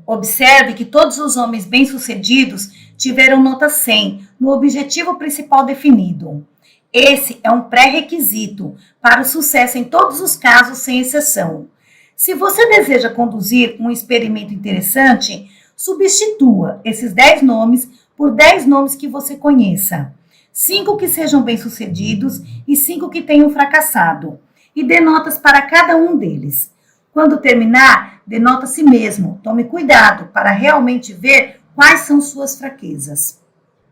Observe que todos os homens bem-sucedidos tiveram nota 100 no objetivo principal definido. Esse é um pré-requisito para o sucesso em todos os casos, sem exceção. Se você deseja conduzir um experimento interessante, substitua esses 10 nomes por 10 nomes que você conheça. 5 que sejam bem-sucedidos e 5 que tenham fracassado. E dê notas para cada um deles. Quando terminar, dê nota a si mesmo. Tome cuidado para realmente ver quais são suas fraquezas.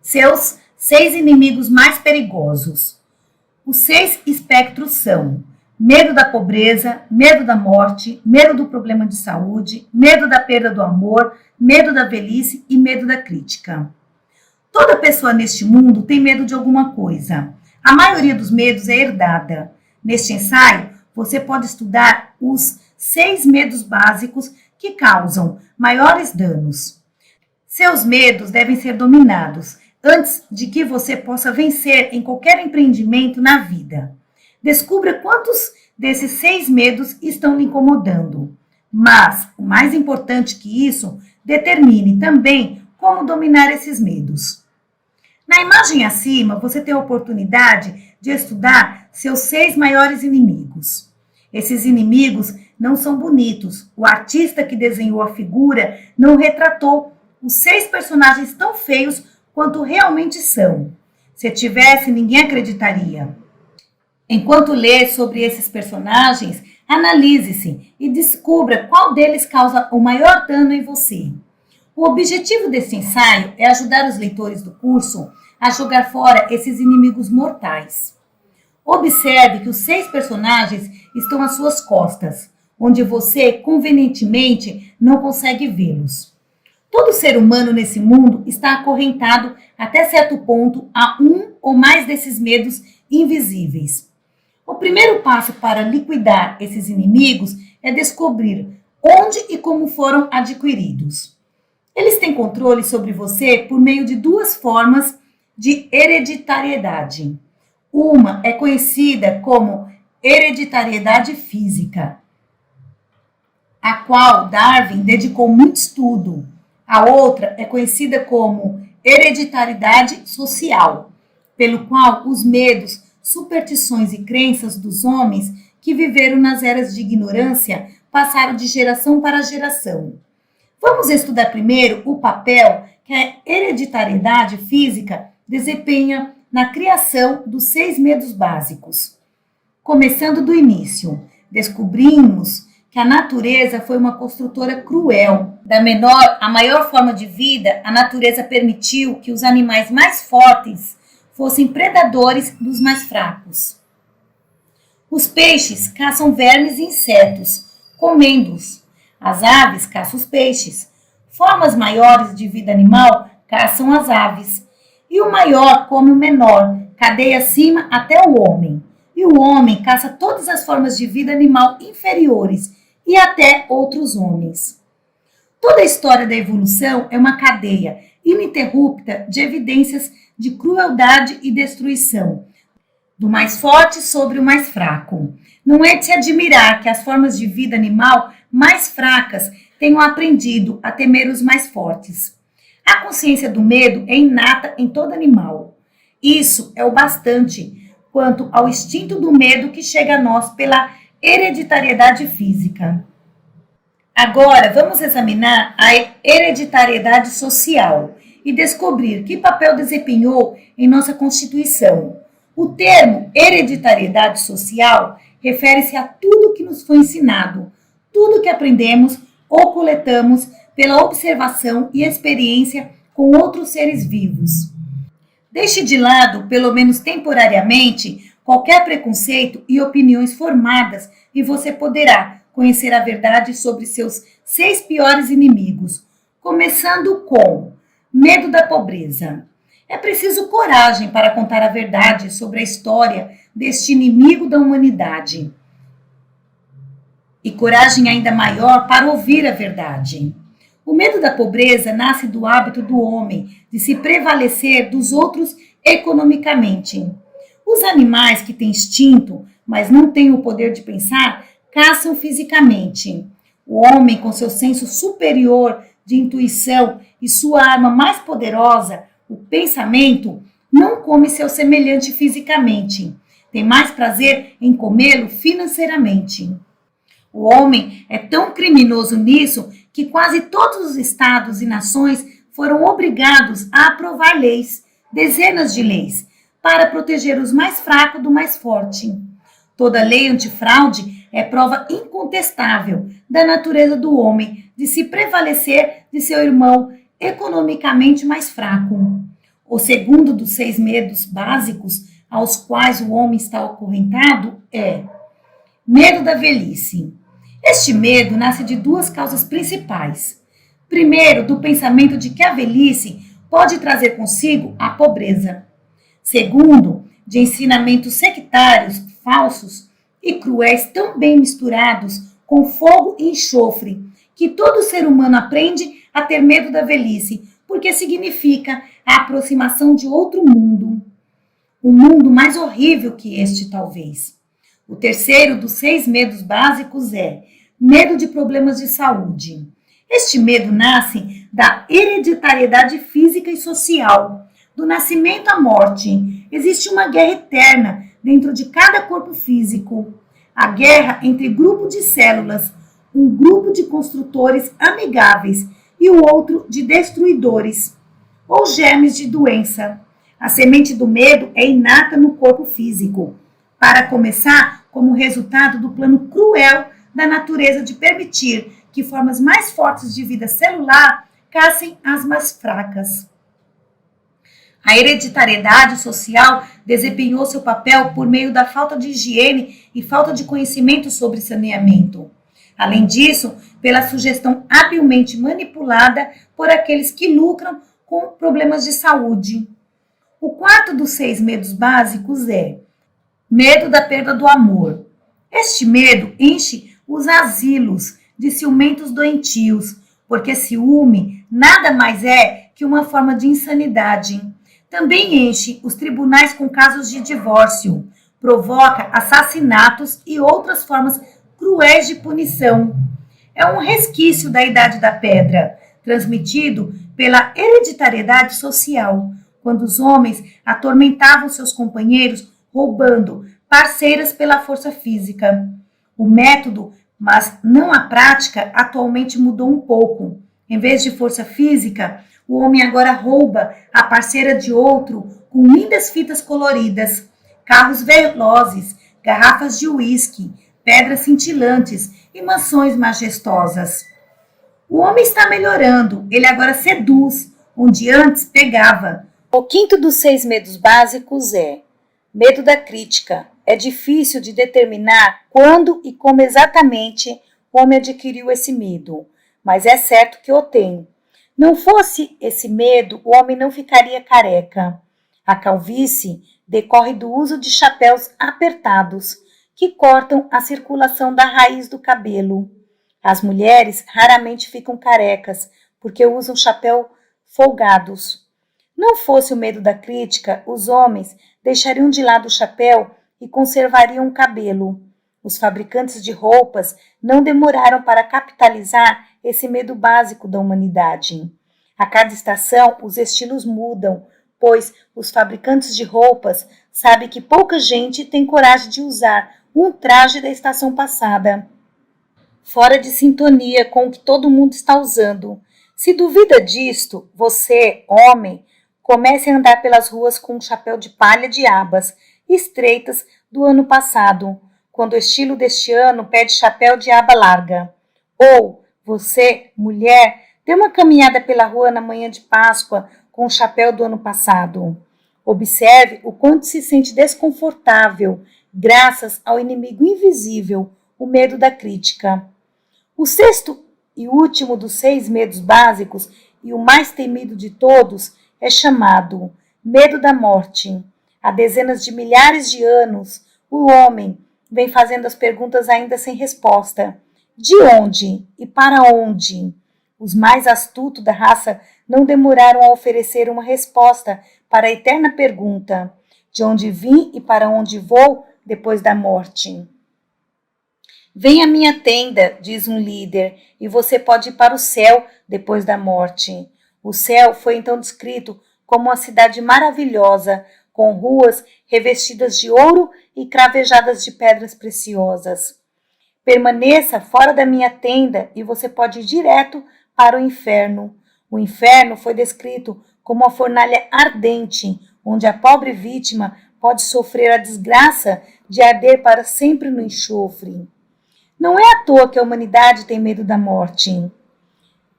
Seus 6 inimigos mais perigosos. Os 6 espectros são: medo da pobreza, medo da morte, medo do problema de saúde, medo da perda do amor, medo da velhice e medo da crítica. Toda pessoa neste mundo tem medo de alguma coisa. A maioria dos medos é herdada. Neste ensaio, você pode estudar os 6 medos básicos que causam maiores danos. Seus medos devem ser dominados antes de que você possa vencer em qualquer empreendimento na vida. Descubra quantos desses 6 medos estão lhe incomodando. Mas, o mais importante que isso, determine também como dominar esses medos. Na imagem acima, você tem a oportunidade de estudar seus 6 maiores inimigos. Esses inimigos não são bonitos. O artista que desenhou a figura não retratou os 6 personagens tão feios quanto realmente são. Se tivesse, ninguém acreditaria. Enquanto lê sobre esses personagens, analise-se e descubra qual deles causa o maior dano em você. O objetivo desse ensaio é ajudar os leitores do curso a jogar fora esses inimigos mortais. Observe que os 6 personagens estão às suas costas, onde você, convenientemente, não consegue vê-los. Todo ser humano nesse mundo está acorrentado até certo ponto, a um ou mais desses medos invisíveis. O primeiro passo para liquidar esses inimigos é descobrir onde e como foram adquiridos. Eles têm controle sobre você por meio de duas formas de hereditariedade. Uma é conhecida como hereditariedade física, a qual Darwin dedicou muito estudo. A outra é conhecida como hereditariedade social, pelo qual os medos, superstições e crenças dos homens que viveram nas eras de ignorância passaram de geração para geração. Vamos estudar primeiro o papel que a hereditariedade física desempenha na criação dos 6 medos básicos. Começando do início, descobrimos que a natureza foi uma construtora cruel. Da menor à maior forma de vida, a natureza permitiu que os animais mais fortes fossem predadores dos mais fracos. Os peixes caçam vermes e insetos, comendo-os. As aves caçam os peixes. Formas maiores de vida animal caçam as aves. E o maior come o menor, cadeia acima até o homem. E o homem caça todas as formas de vida animal inferiores e até outros homens. Toda a história da evolução é uma cadeia ininterrupta de evidências de crueldade e destruição, do mais forte sobre o mais fraco. Não é de se admirar que as formas de vida animal mais fracas tenham aprendido a temer os mais fortes. A consciência do medo é inata em todo animal. Isso é o bastante quanto ao instinto do medo que chega a nós pela hereditariedade física. Agora, vamos examinar a hereditariedade social e descobrir que papel desempenhou em nossa Constituição. O termo hereditariedade social refere-se a tudo que nos foi ensinado, tudo que aprendemos ou coletamos pela observação e experiência com outros seres vivos. Deixe de lado, pelo menos temporariamente, qualquer preconceito e opiniões formadas e você poderá conhecer a verdade sobre seus 6 piores inimigos, começando com medo da pobreza. É preciso coragem para contar a verdade sobre a história deste inimigo da humanidade. E coragem ainda maior para ouvir a verdade. O medo da pobreza nasce do hábito do homem de se prevalecer dos outros economicamente. Os animais que têm instinto, mas não têm o poder de pensar, caçam fisicamente. O homem, com seu senso superior de intuição e sua arma mais poderosa, o pensamento, não come seu semelhante fisicamente. Tem mais prazer em comê-lo financeiramente. O homem é tão criminoso nisso que quase todos os estados e nações foram obrigados a aprovar leis, dezenas de leis, para proteger os mais fracos do mais forte. Toda lei antifraude é prova incontestável da natureza do homem de se prevalecer de seu irmão economicamente mais fraco. O segundo dos 6 medos básicos aos quais o homem está acorrentado é medo da velhice. Este medo nasce de 2 causas principais. Primeiro, do pensamento de que a velhice pode trazer consigo a pobreza. Segundo, de ensinamentos sectários, falsos e cruéis tão bem misturados com fogo e enxofre, que todo ser humano aprende a ter medo da velhice, porque significa a aproximação de outro mundo. Um mundo mais horrível que este, talvez. O terceiro dos 6 medos básicos é medo de problemas de saúde. Este medo nasce da hereditariedade física e social, do nascimento à morte. Existe uma guerra eterna dentro de cada corpo físico. A guerra entre grupo de células, um grupo de construtores amigáveis e o outro de destruidores, ou germes de doença. A semente do medo é inata no corpo físico, para começar como resultado do plano cruel da natureza de permitir que formas mais fortes de vida celular caçem as mais fracas. A hereditariedade social desempenhou seu papel por meio da falta de higiene e falta de conhecimento sobre saneamento. Além disso, pela sugestão habilmente manipulada por aqueles que lucram com problemas de saúde. O quarto dos 6 medos básicos é medo da perda do amor. Este medo enche os asilos de ciumentos doentios, porque ciúme nada mais é que uma forma de insanidade. Também enche os tribunais com casos de divórcio, provoca assassinatos e outras formas cruéis de punição. É um resquício da Idade da Pedra, transmitido pela hereditariedade social, quando os homens atormentavam seus companheiros roubando parceiras pela força física. O método, mas não a prática, atualmente mudou um pouco. Em vez de força física, o homem agora rouba a parceira de outro com lindas fitas coloridas, carros velozes, garrafas de uísque, pedras cintilantes e mansões majestosas. O homem está melhorando, ele agora seduz, onde antes pegava. O quinto dos 6 medos básicos é medo da crítica. É difícil de determinar quando e como exatamente o homem adquiriu esse medo, mas é certo que o tem. Não fosse esse medo, o homem não ficaria careca. A calvície decorre do uso de chapéus apertados, que cortam a circulação da raiz do cabelo. As mulheres raramente ficam carecas, porque usam chapéu folgados. Não fosse o medo da crítica, os homens deixariam de lado o chapéu e conservariam o cabelo. Os fabricantes de roupas não demoraram para capitalizar esse medo básico da humanidade. A cada estação, os estilos mudam, pois os fabricantes de roupas sabem que pouca gente tem coragem de usar um traje da estação passada, fora de sintonia com o que todo mundo está usando. Se duvida disto, você, homem, comece a andar pelas ruas com um chapéu de palha de abas estreitas do ano passado, quando o estilo deste ano pede chapéu de aba larga. Ou você, mulher, dê uma caminhada pela rua na manhã de Páscoa com o chapéu do ano passado. Observe o quanto se sente desconfortável graças ao inimigo invisível, o medo da crítica. O sexto e último dos 6 medos básicos e o mais temido de todos é chamado medo da morte. Há dezenas de milhares de anos, o homem vem fazendo as perguntas ainda sem resposta. De onde e para onde? Os mais astutos da raça não demoraram a oferecer uma resposta para a eterna pergunta: de onde vim e para onde vou depois da morte? Vem à minha tenda, diz um líder, e você pode ir para o céu depois da morte. O céu foi então descrito como uma cidade maravilhosa, com ruas revestidas de ouro e cravejadas de pedras preciosas. Permaneça fora da minha tenda e você pode ir direto para o inferno. O inferno foi descrito como uma fornalha ardente, onde a pobre vítima pode sofrer a desgraça de arder para sempre no enxofre. Não é à toa que a humanidade tem medo da morte.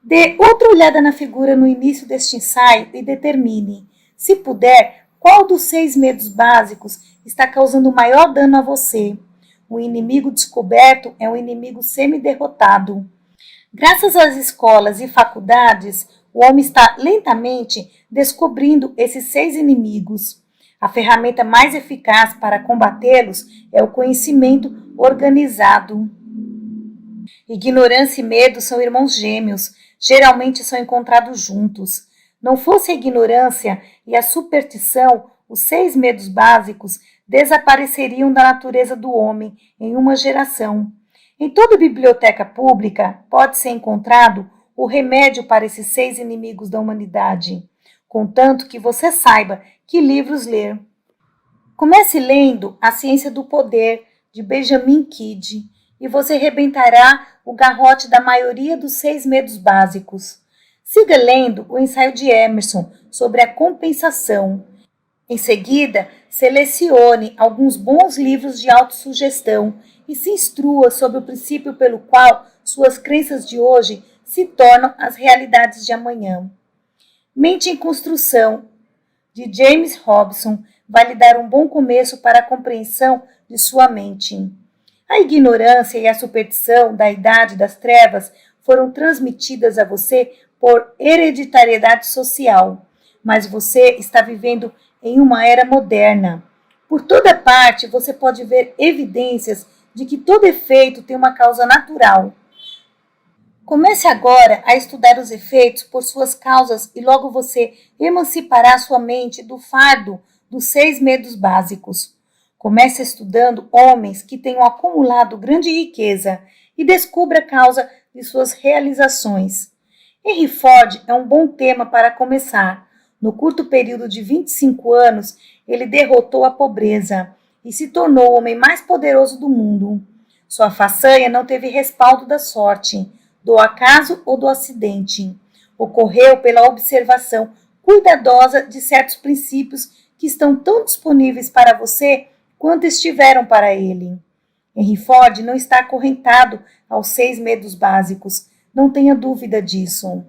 Dê outra olhada na figura no início deste ensaio e determine, se puder, qual dos 6 medos básicos está causando maior dano a você. O inimigo descoberto é um inimigo semi-derrotado. Graças às escolas e faculdades, o homem está lentamente descobrindo esses 6 inimigos. A ferramenta mais eficaz para combatê-los é o conhecimento organizado. Ignorância e medo são irmãos gêmeos, geralmente são encontrados juntos. Não fosse a ignorância e a superstição, os 6 medos básicos desapareceriam da natureza do homem em uma geração. Em toda biblioteca pública pode ser encontrado o remédio para esses 6 inimigos da humanidade, contanto que você saiba que livros ler. Comece lendo A Ciência do Poder, de Benjamin Kidd, e você rebentará o garrote da maioria dos 6 medos básicos. Siga lendo o ensaio de Emerson sobre a compensação. Em seguida, selecione alguns bons livros de autossugestão e se instrua sobre o princípio pelo qual suas crenças de hoje se tornam as realidades de amanhã. Mente em Construção, de James Robson, vai lhe dar um bom começo para a compreensão de sua mente. A ignorância e a superstição da idade das trevas foram transmitidas a você por hereditariedade social, mas você está vivendo em uma era moderna. Por toda parte, você pode ver evidências de que todo efeito tem uma causa natural. Comece agora a estudar os efeitos por suas causas e logo você emancipará sua mente do fardo dos 6 medos básicos. Comece estudando homens que tenham acumulado grande riqueza e descubra a causa de suas realizações. Henry Ford é um bom tema para começar. No curto período de 25 anos, ele derrotou a pobreza e se tornou o homem mais poderoso do mundo. Sua façanha não teve respaldo da sorte, do acaso ou do acidente. Ocorreu pela observação cuidadosa de certos princípios que estão tão disponíveis para você quanto estiveram para ele. Henry Ford não está acorrentado aos 6 medos básicos, não tenha dúvida disso.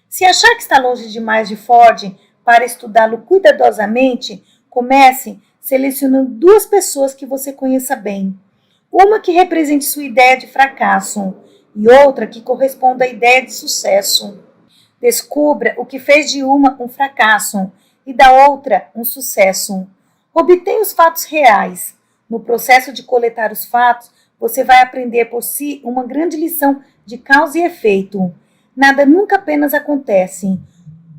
Se achar que está longe demais de Ford para estudá-lo cuidadosamente, comece selecionando 2 pessoas que você conheça bem. Uma que represente sua ideia de fracasso e outra que corresponda à ideia de sucesso. Descubra o que fez de uma um fracasso e da outra um sucesso. Obtenha os fatos reais. No processo de coletar os fatos, você vai aprender por si uma grande lição de causa e efeito. Nada nunca apenas acontece.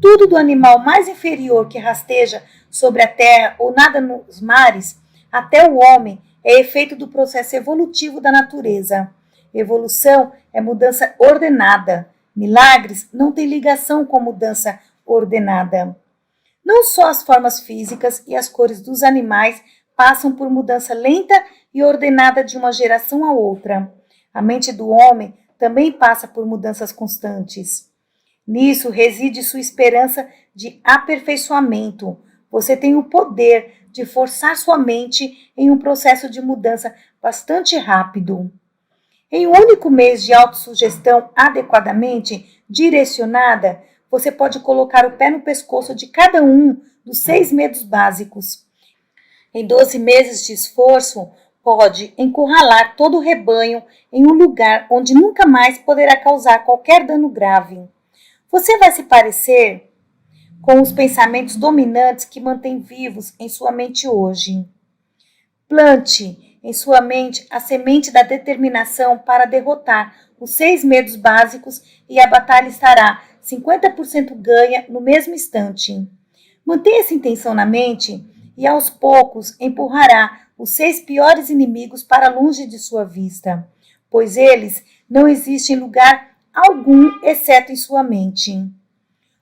Tudo do animal mais inferior que rasteja sobre a terra ou nada nos mares, até o homem, é efeito do processo evolutivo da natureza. Evolução é mudança ordenada. Milagres não têm ligação com mudança ordenada. Não só as formas físicas e as cores dos animais passam por mudança lenta e ordenada de uma geração a outra. A mente do homem também passa por mudanças constantes. Nisso reside sua esperança de aperfeiçoamento. Você tem o poder de forçar sua mente em um processo de mudança bastante rápido. Em um único mês de autossugestão adequadamente direcionada, você pode colocar o pé no pescoço de cada um dos 6 medos básicos. Em 12 meses de esforço, pode encurralar todo o rebanho em um lugar onde nunca mais poderá causar qualquer dano grave. Você vai se parecer com os pensamentos dominantes que mantém vivos em sua mente hoje. Plante em sua mente a semente da determinação para derrotar os 6 medos básicos e a batalha estará 50% ganha no mesmo instante. Mantenha essa intenção na mente e aos poucos empurrará os 6 piores inimigos para longe de sua vista, pois eles não existem em lugar algum exceto em sua mente.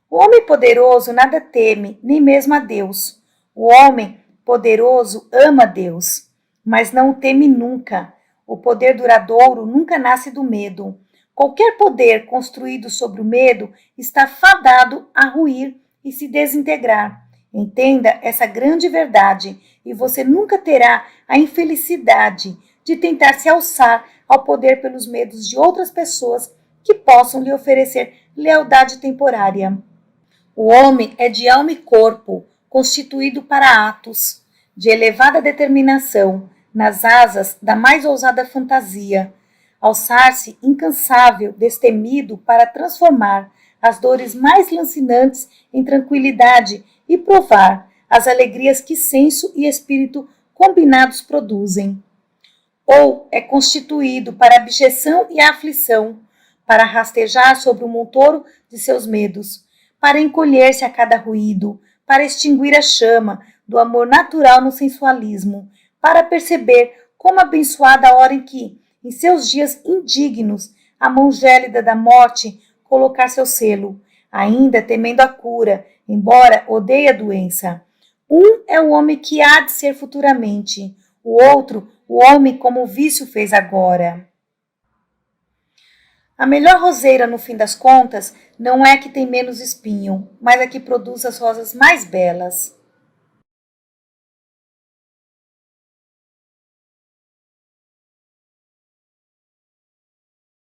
O homem poderoso nada teme, nem mesmo a Deus. O homem poderoso ama Deus, mas não o teme nunca. O poder duradouro nunca nasce do medo. Qualquer poder construído sobre o medo está fadado a ruir e se desintegrar. Entenda essa grande verdade e você nunca terá a infelicidade de tentar se alçar ao poder pelos medos de outras pessoas que possam lhe oferecer lealdade temporária. O homem é de alma e corpo, constituído para atos, de elevada determinação, nas asas da mais ousada fantasia, alçar-se incansável, destemido para transformar as dores mais lancinantes em tranquilidade e provar as alegrias que senso e espírito combinados produzem. Ou é constituído para a abjeção e a aflição, para rastejar sobre o montouro de seus medos, para encolher-se a cada ruído, para extinguir a chama do amor natural no sensualismo, para perceber como abençoada a hora em que, em seus dias indignos, a mão gélida da morte colocar seu selo, ainda temendo a cura, embora odeie a doença. Um é o homem que há de ser futuramente, o outro, o homem como o vício fez agora. A melhor roseira, no fim das contas, não é a que tem menos espinho, mas a que produz as rosas mais belas.